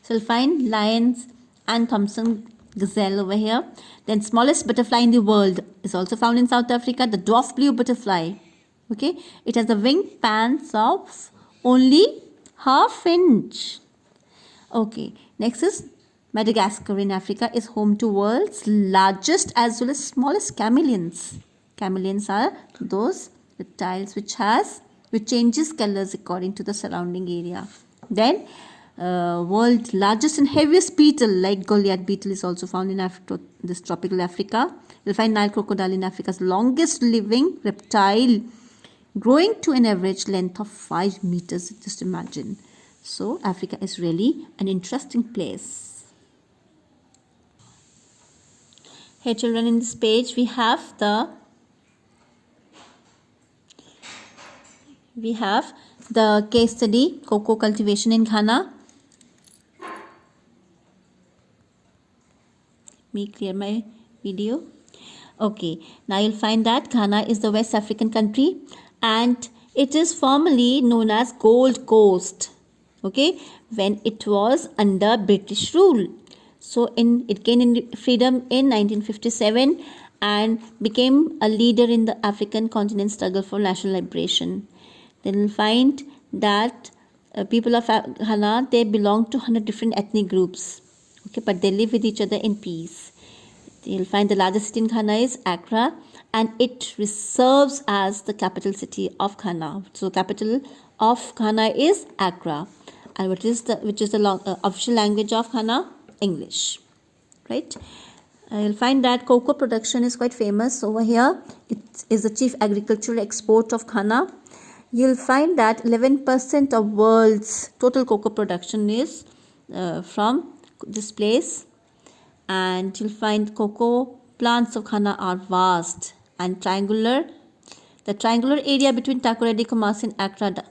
So you'll find lions and Thompson gazelle over here. Then smallest butterfly in the world is also found in South Africa, the dwarf blue butterfly. Okay, it has a wing spans of only ½ inch. Okay, next is Madagascar in Africa is home to world's largest as well as smallest chameleons. Chameleons are those reptiles which changes colors according to the surrounding area. Then world largest and heaviest beetle like Goliath beetle is also found in Africa, this tropical Africa. You'll find Nile crocodile in Africa's longest living reptile, growing to an average length of 5 meters. Just imagine. So Africa is really an interesting place. Here children, in this page we have the case study cocoa cultivation in Ghana. Let me clear my video. Okay, now you'll find that Ghana is the West African country and it is formerly known as Gold Coast. Okay, when it was under British rule. So it gained freedom in 1957 and became a leader in the African continent struggle for national liberation. Then you'll find that people of Ghana, they belong to 100 different ethnic groups. Okay, but they live with each other in peace. You'll find the largest city in Ghana is Accra and it serves as the capital city of Ghana. So capital of Ghana is Accra. And which is the official language of Ghana? English, right? You'll find that cocoa production is quite famous over here. It is the chief agricultural export of Ghana. You'll find that 11% of world's total cocoa production is from this place. And you'll find cocoa plants of Ghana are vast and triangular. The triangular area between Takoradi, Kumasi and Accra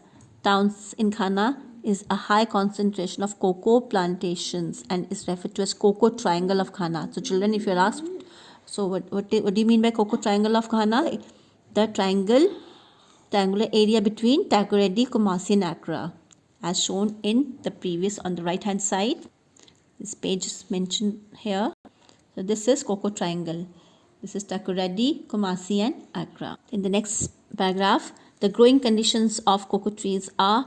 towns in Ghana is a high concentration of cocoa plantations and is referred to as Cocoa Triangle of Ghana. So children, if you're asked, so what do you mean by Cocoa Triangle of Ghana? The triangular area between Takoradi, Kumasi and Accra, as shown in the previous on the right hand side. This page is mentioned here. So this is Cocoa Triangle. This is Takoradi, Kumasi and Accra. In the next paragraph, the growing conditions of cocoa trees are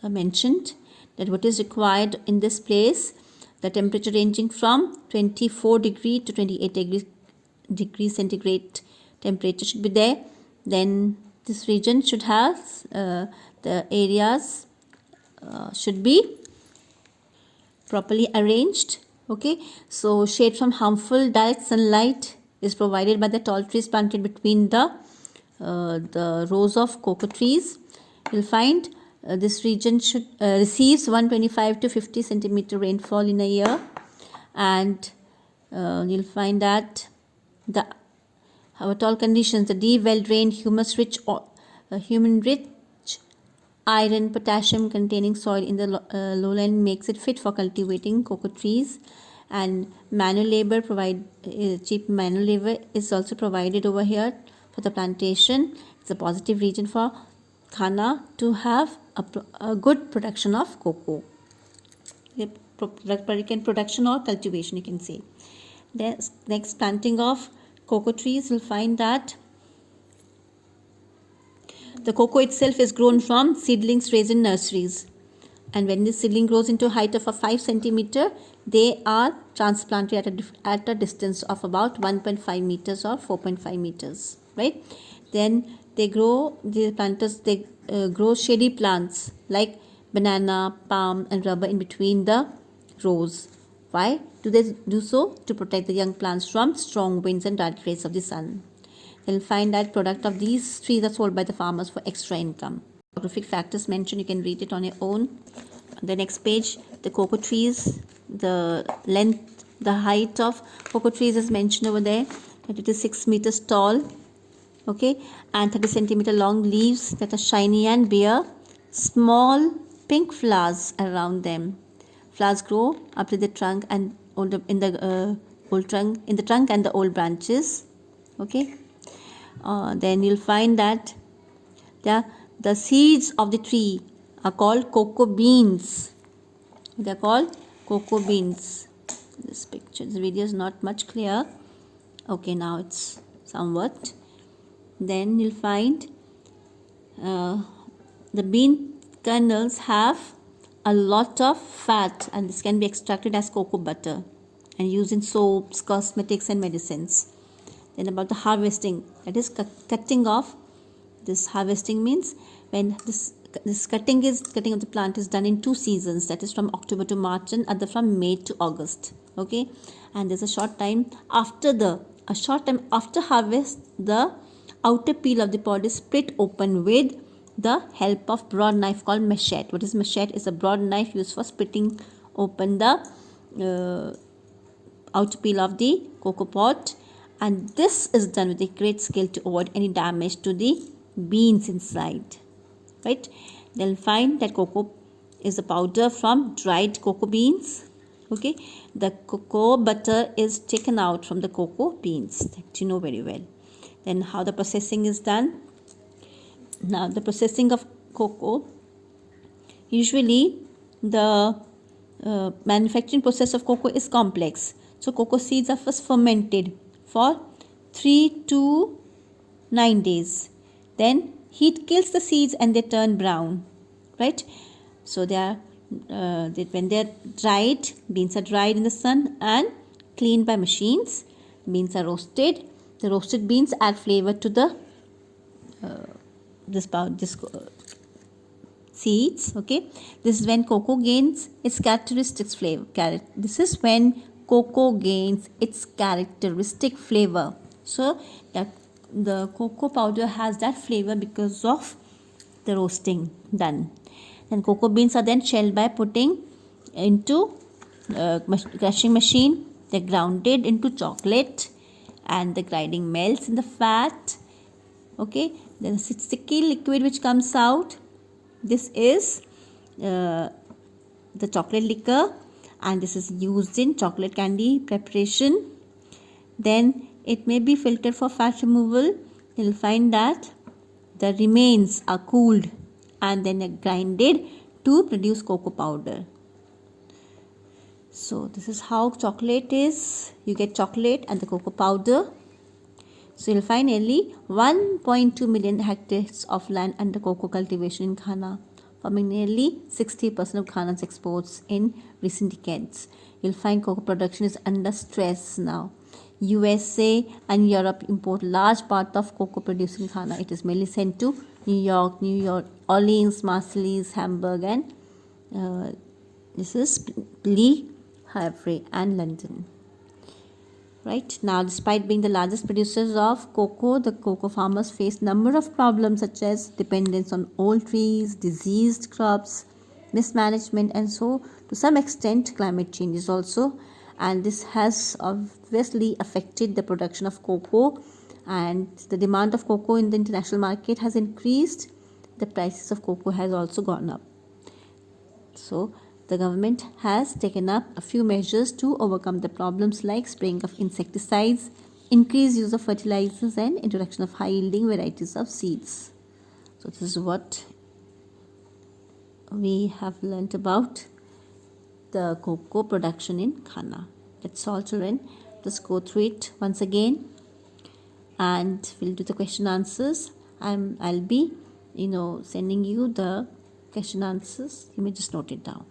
mentioned, that what is required in this place, the temperature ranging from 24 degree to 28 degrees centigrade temperature should be there. Then this region should have the areas should be properly arranged. Okay, so shade from harmful direct sunlight is provided by the tall trees planted between the rows of cocoa trees. You'll find this region should receives 125 to 50 centimeter rainfall in a year, and you'll find that the tall conditions, the deep, well-drained, humus-rich, iron, potassium containing soil in the lowland makes it fit for cultivating cocoa trees. And manual labor cheap manual labor is also provided over here for the plantation. It's a positive region for Ghana to have a good production of cocoa. Production or cultivation, you can say. Next, planting of cocoa trees, you'll find that the cocoa itself is grown from seedlings raised in nurseries. And when this seedling grows into a height of 5 centimeter, they are transplanted at a distance of about 1.5 meters or 4.5 meters, right? Then they grow shady plants like banana, palm and rubber in between the rows. Why do they do so? To protect the young plants from strong winds and direct rays of the sun. You'll find that product of these trees are sold by the farmers for extra income. Geographic factors mentioned, you can read it on your own. On the next page, the cocoa trees, the length, the height of cocoa trees is mentioned over there, that it is 6 meters tall, okay, and 30 centimeter long leaves that are shiny and bear small pink flowers around them. Flowers grow up to the trunk and in the trunk and the old branches, okay. Then you'll find that the seeds of the tree are called cocoa beans. They are called cocoa beans. This picture, this video is not much clear. Okay, now it's somewhat. Then you'll find the bean kernels have a lot of fat, and this can be extracted as cocoa butter and used in soaps, cosmetics, and medicines. Then about the harvesting, that is cutting off. This harvesting means when this cutting of the plant is done in 2 seasons, that is from October to March and other from May to August. Okay, and there's a short time after harvest, the outer peel of the pod is split open with the help of broad knife called machete. What is machete? Is a broad knife used for splitting open the outer peel of the cocoa pod, and this is done with a great skill to avoid any damage to the beans inside. Right? They'll find that cocoa is a powder from dried cocoa beans. Okay, the cocoa butter is taken out from the cocoa beans, that you know very well. Then how the processing is done. Now the processing of cocoa, usually the manufacturing process of cocoa is complex. So cocoa seeds are first fermented for 3 to 9 days. Then heat kills the seeds and they turn brown. Right? So when they are dried, beans are dried in the sun and cleaned by machines. Beans are roasted. The roasted beans add flavor to the seeds. Okay, this is when cocoa gains its characteristic flavor. This is when cocoa gains its characteristic flavor. So that the cocoa powder has that flavor because of the roasting done. Then cocoa beans are then shelled by putting into crushing machine. They're grounded into chocolate, and the grinding melts in the fat. Okay, then the sticky liquid which comes out, this is the chocolate liquor, and this is used in chocolate candy preparation. Then it may be filtered for fat removal. You'll find that the remains are cooled and then grinded to produce cocoa powder. So this is how chocolate is. You get chocolate and the cocoa powder. So you'll find nearly 1.2 million hectares of land under cocoa cultivation in Ghana, forming nearly 60% of Ghana's exports in recent decades. You'll find cocoa production is under stress now. USA and Europe import large part of cocoa produced in Ghana. It is mainly sent to New York, Orleans, Marseilles, Hamburg, and this is Le Havre and London. Right now, despite being the largest producers of cocoa, the cocoa farmers face number of problems such as dependence on old trees, diseased crops, mismanagement, and so to some extent climate changes also. And this has obviously affected the production of cocoa, and the demand of cocoa in the international market has increased. The prices of cocoa has also gone up. So the government has taken up a few measures to overcome the problems like spraying of insecticides, increased use of fertilizers, and introduction of high yielding varieties of seeds. So this is what we have learnt about the cocoa production in Ghana. That's all, children. Just go through it once again and we'll do the question answers. I'll be sending you the question answers. You may just note it down.